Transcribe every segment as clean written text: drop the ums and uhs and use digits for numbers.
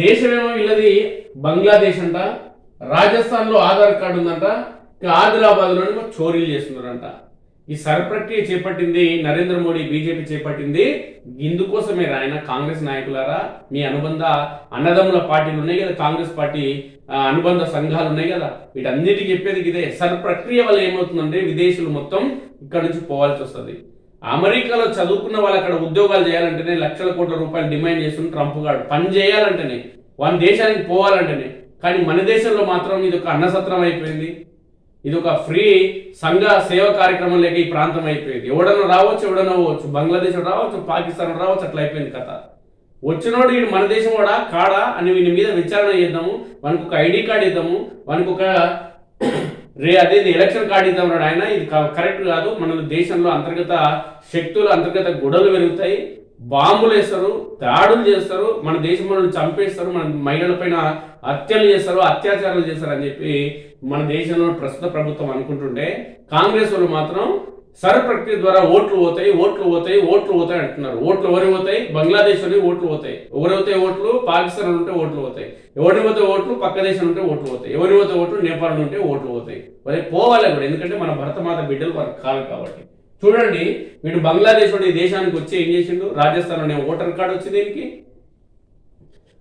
దేశమేమో వీళ్ళది బంగ్లాదేశ్ అంట, రాజస్థాన్లో ఆధార్ కార్డు ఉందంట, ఆదిలాబాద్లోనేమో చోరీలు చేస్తున్నారంట. ఈ ప్రక్రియ చేపట్టింది నరేంద్ర మోడీ, బీజేపీ చేపట్టింది. ఇందుకోసమే ఆయన కాంగ్రెస్ నాయకులారా, మీ అనుబంధ అన్నదమ్ముల పార్టీలు ఉన్నాయి కదా, కాంగ్రెస్ పార్టీ అనుబంధ సంఘాలు ఉన్నాయి కదా, వీటన్నిటికీ చెప్పేది ఇదే. ప్రక్రియ వల్ల ఏమవుతుందంటే విదేశీయులు మొత్తం ఇక్కడ నుంచి పోవాల్సి వస్తుంది. అమెరికాలో చదువుకున్న వాళ్ళు అక్కడ ఉద్యోగాలు చేయాలంటేనే లక్షల కోట్ల రూపాయలు డిమాండ్ చేస్తున్న ట్రంప్ గారు, పని చేయాలంటేనే, వాళ్ళ దేశానికి పోవాలంటేనే. కానీ మన దేశంలో మాత్రం ఇది ఒక అన్నసత్రం అయిపోయింది, ఇది ఒక ఫ్రీ సంఘ సేవ కార్యక్రమం లేక ఈ ప్రాంతం అయిపోయింది. ఎవడన్నా రావచ్చు, ఎవడన్నా పోవచ్చు, బంగ్లాదేశ్ రావచ్చు, పాకిస్తాన్ రావచ్చు, అట్లా అయిపోయింది కథ. వచ్చినోడు వీడు మన దేశం కూడా కాడా అని వీని మీద విచారణ చేద్దాము, వానికి ఒక ఐడి కార్డు ఇద్దాము, వానికి ఒక అదేది ఎలక్షన్ కార్డు ఇద్దాం అన్నాడు ఆయన. ఇది కరెక్ట్ కాదు. మన దేశంలో అంతర్గత శక్తులు, అంతర్గత గొడవలు పెరుగుతాయి, బాంబులు వేస్తారు, దాడులు చేస్తారు, మన దేశం మనల్ని చంపేస్తారు, మన మహిళల పైన హత్యలు చేస్తారు, అత్యాచారాలు చేస్తారు అని చెప్పి మన దేశంలో ప్రస్తుత ప్రభుత్వం అనుకుంటుంటే, కాంగ్రెస్ వాళ్ళు మాత్రం ప్రక్రియ ద్వారా ఓట్లు పోతాయి, ఓట్లు పోతాయి, ఓట్లు పోతాయి అంటున్నారు. ఓట్లు ఎవరి పోతాయి? బంగ్లాదేశ్ అని ఓట్లు పోతాయి. ఎవరైతే ఓట్లు పాకిస్తాన్ ఉంటే ఓట్లు పోతాయి, ఎవరి పోతే ఓట్లు పక్క దేశం ఉంటే ఓట్లు పోతాయి, ఎవరి పోతే ఓట్లు నేపాల్ ఉంటే ఓట్లు పోతాయి. మరి పోవాలి కూడా, ఎందుకంటే మన భరతమాత బిడ్డలు వారికి కాదు కాబట్టి. చూడండి, వీడు బంగ్లాదేశ్ వాడు ఈ దేశానికి వచ్చి ఏం చేసిండు? రాజస్థాన్లోనే ఓటర్ కార్డు వచ్చింది దీనికి,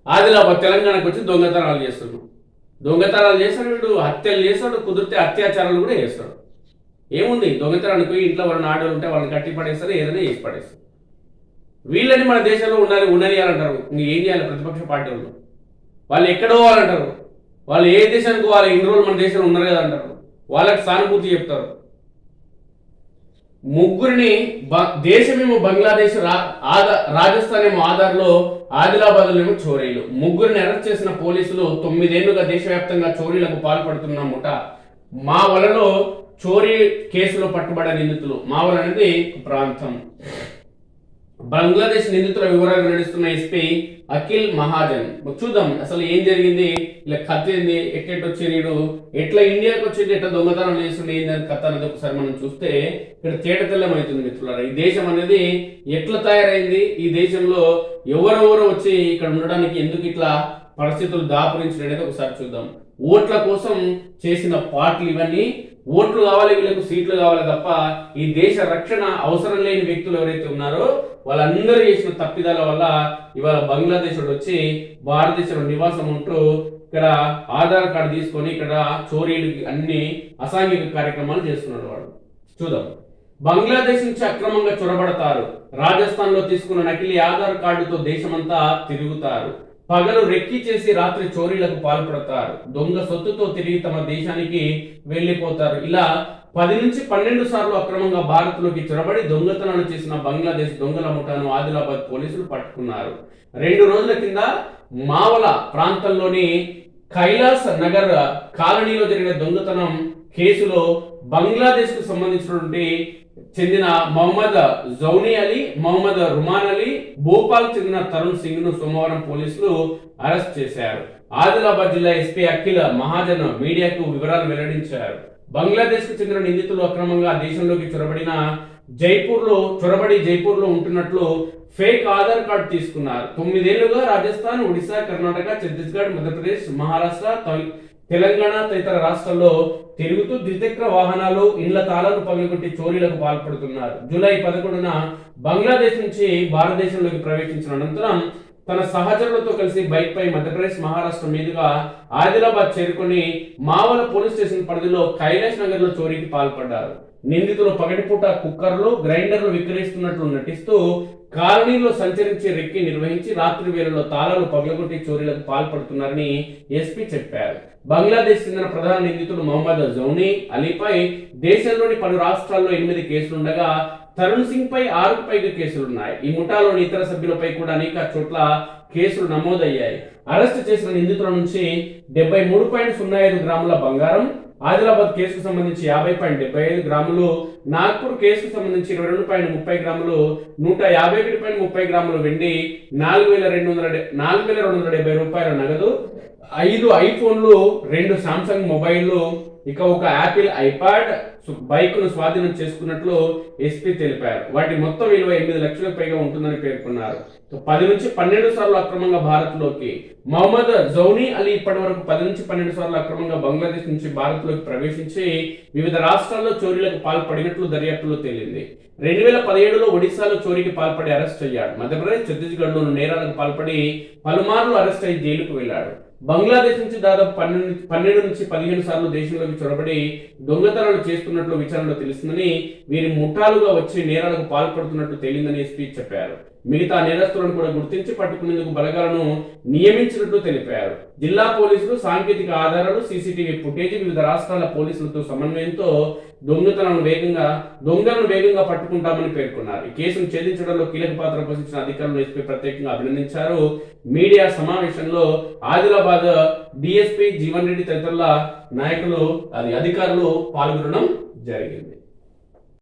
ఆదిలాబాద్ తెలంగాణకు వచ్చి దొంగతనాలు చేస్తున్నాడు. దొంగతనాలు చేస్తాడు వీడు, హత్యలు చేస్తాడు, కుదిరితే అత్యాచారాలు కూడా చేస్తాడు. ఏముంది, దొంగతనానికి పోయి ఇంట్లో వాళ్ళని ఆడలు ఉంటే వాళ్ళని కట్టి పడేస్తారు, ఏదైనా చేసి పడేస్తారు. వీళ్ళని మన దేశంలో ఉండనియాలంటారు. ఏం చేయాలి ప్రతిపక్ష పార్టీ వాళ్ళు ఎక్కడో వాళ్ళంటారు, వాళ్ళు ఏ దేశానికి వాళ్ళు ఇన్ని రోజులు మన దేశంలో ఉన్నారు కదా అంటారు, వాళ్ళకి సానుభూతి చెప్తారు. ముగ్గురిని దేశమేమో బంగ్లాదేశ్, రాజస్థాన్ ఏమో ఆధార్లో, ఆదిలాబాద్లో ఏమో చోరీలు. ముగ్గురిని అరెస్ట్ చేసిన పోలీసులు 9 ఏళ్లుగా దేశవ్యాప్తంగా చోరీలకు పాల్పడుతున్న ముఠ. మావలలో చోరీ కేసులో పట్టుబడిన నిందితులు. మావల్ అనేది ప్రాంతం. బంగ్లాదేశ్ నిందితుల వివరాలు నడుస్తున్న ఎస్పీ అఖిల్ మహాజన్. చూద్దాం అసలు ఏం జరిగింది, ఇలా కథ ఏంది, ఎట్టెట్టొచ్చినీడు, ఎట్లా ఇండియాకి వచ్చింది, ఎట్లా దొంగతనం చేస్తుండే ఏందని కథ అనేది ఒకసారి మనం చూస్తే ఇక్కడ తేటతెల్లమవుతుంది మిత్రులారా. ఈ దేశం అనేది ఎట్లా తయారైంది, ఈ దేశంలో ఎవరెవరో వచ్చి ఇక్కడ ఉండడానికి ఎందుకు ఇట్లా పరిస్థితులు దాపురించడం అనేది ఒకసారి చూద్దాం. ఓట్ల కోసం చేసిన పార్టీలు ఇవన్నీ. ఓట్లు కావాలి, వీళ్ళకు సీట్లు కావాలి తప్ప ఈ దేశ రక్షణ అవసరం లేని వ్యక్తులు ఎవరైతే ఉన్నారో వాళ్ళందరూ చేసిన తప్పిదాల వల్ల ఇవాళ బంగ్లాదేశ్ వచ్చి భారతదేశంలో నివాసం ఉంటూ ఇక్కడ ఆధార్ కార్డు తీసుకొని ఇక్కడ చోరీలు అన్ని అసాంఘిక కార్యక్రమాలు చేస్తున్నాడు వాడు. చూద్దాం. బంగ్లాదేశ్ నుంచి అక్రమంగా చొరబడతారు. రాజస్థాన్ లో తీసుకున్న నకిలీ ఆధార్ కార్డుతో దేశమంతా తిరుగుతారు. పగలు రెక్కి చేసి రాత్రి చోరీలకు పాల్పడతారు. దొంగ సొత్తుతో తిరిగి తమ దేశానికి వెళ్లిపోతారు. ఇలా 10 నుంచి 12 సార్లు అక్రమంగా భారత్లోకి చొరబడి దొంగతనాలు చేసిన బంగ్లాదేశ్ దొంగల ముఠాను ఆదిలాబాద్ పోలీసులు పట్టుకున్నారు. 2 రోజుల కింద మావల ప్రాంతంలోని కైలాస్ నగర్ కాలనీలో జరిగిన దొంగతనం కేసులో బంగ్లాదేశ్ కు సంబంధించినటువంటి చెందిన మహమ్మద్ జౌనీ అలీ, మహమ్మద్ రుమాన్ అలీ, భోపాల్ చెందిన తరుణ్ సింగ్ ను సోమవారం పోలీసులు అరెస్ట్ చేశారు. ఆదిలాబాద్ జిల్లా ఎస్పీ అఖిల్ మహాజన్ మీడియాకు వివరాలు వెల్లడించారు. బంగ్లాదేశ్ కు చెందిన నిందితులు అక్రమంగా దేశంలోకి చొరబడి జైపూర్ లో ఉంటున్నట్లు ఫేక్ ఆధార్ కార్డు తీసుకున్నారు. 9 ఏళ్లుగా రాజస్థాన్, ఒడిశా, కర్ణాటక, ఛత్తీస్గఢ్, మధ్యప్రదేశ్, మహారాష్ట్ర, తెలంగాణ తదితర రాష్ట్రాల్లో తిరుగుతూ ద్విచక్ర వాహనాలు, ఇండ్ల తాళాలు పగలగొట్టి చోరీలకు పాల్పడుతున్నారు. జూలై 11న బంగ్లాదేశ్ నుంచి భారతదేశంలోకి ప్రవేశించిన అనంతరం తన సహచరులతో కలిసి బైక్ పై మధ్యప్రదేశ్, మహారాష్ట్ర మీదుగా ఆదిలాబాద్ చేరుకొని మావల పోలీస్ స్టేషన్ పరిధిలో కైలాష్ నగర్ లో చోరీకి పాల్పడ్డారు. నిందితులు పగటిపూట కుక్కర్లు, గ్రైండర్లు విక్రయిస్తున్నట్లు నటిస్తూ కాలనీలో సంచరించి రెక్కి నిర్వహించి రాత్రి వేళలో తాళాలు పగలగొట్టి చోరీలకు పాల్పడుతున్నారని ఎస్పీ చెప్పారు. బంగ్లాదేశ్ చెందిన ప్రధాన నిందితుడు మహమ్మద్ జౌనీ అలీపై దేశంలోని పలు రాష్ట్రాల్లో 8 కేసులుండగా తరుణ్ సింగ్ పై 6కు పైగా కేసులున్నాయి. ఈ ముఠాలోని ఇతర సభ్యులపై కూడా అనేక చోట్ల కేసులు నమోదయ్యాయి. అరెస్టు చేసిన నిందితుల నుంచి 73.05 గ్రాముల బంగారం, ఆదిలాబాద్ కేసుకు సంబంధించి 50.75 గ్రాములు, నాగ్పూర్ కేసుకు సంబంధించి 22.30 గ్రాములు, 151.30 గ్రాములు వెండి, 4,270 రూపాయల నగదు, 5 ఐఫోన్లు, 2 సామ్సంగ్ మొబైల్లు, ఇక ఒక యాపిల్ ఐపాడ్ బైక్ ను స్వాధీనం చేసుకున్నట్లు ఎస్పీ తెలిపారు. వాటి మొత్తం విలువ 8 లక్షలకు పైగా ఉంటుందని పేర్కొన్నారు. 10 నుంచి 12 సార్లు అక్రమంగా భారత్ లోకి మహమ్మద్ జౌనీ అలీ ఇప్పటి వరకు 10 నుంచి 12 సార్లు అక్రమంగా బంగ్లాదేశ్ నుంచి భారత్ లోకి ప్రవేశించి వివిధ రాష్ట్రాల్లో చోరీలకు పాల్పడినట్లు దర్యాప్తులో తేలింది. 2017లో ఒడిశాలో చోరీకి పాల్పడి అరెస్ట్ అయ్యాడు. మధ్యప్రదేశ్, ఛత్తీస్గఢ్ లోను నేరాలకు పాల్పడి పలుమార్లు అరెస్ట్ అయ్యి జైలుకు వెళ్లాడు. బంగ్లాదేశ్ నుంచి దాదాపు 12 నుంచి 15 సార్లు దేశంలోకి చొరబడి దొంగతనాలు చేస్తున్నట్లు విచారణలో తెలిసిందని, వీరి ముఠాలుగా వచ్చి నేరాలకు పాల్పడుతున్నట్లు తేలిందని ఎస్పీ చెప్పారు. మిగతా నేరస్తులను కూడా గుర్తించి పట్టుకునేందుకు బలగాలను నియమించినట్లు తెలిపారు. జిల్లా పోలీసులు సాంకేతిక ఆధారాలు, సీసీటీవీ ఫుటేజ్, వివిధ రాష్ట్రాల పోలీసులతో సమన్వయంతో దొంగలను వేగంగా పట్టుకుంటామని పేర్కొన్నారు. ఈ కేసును ఛేదించడంలో కీలక పాత్ర పోషించిన అధికారులను ఎస్పీ ప్రత్యేకంగా అభినందించారు. మీడియా సమావేశంలో ఆదిలాబాద్ డిఎస్పీ జీవన్ రెడ్డి తదితరుల నాయకులు అధికారులు పాల్గొనడం జరిగింది.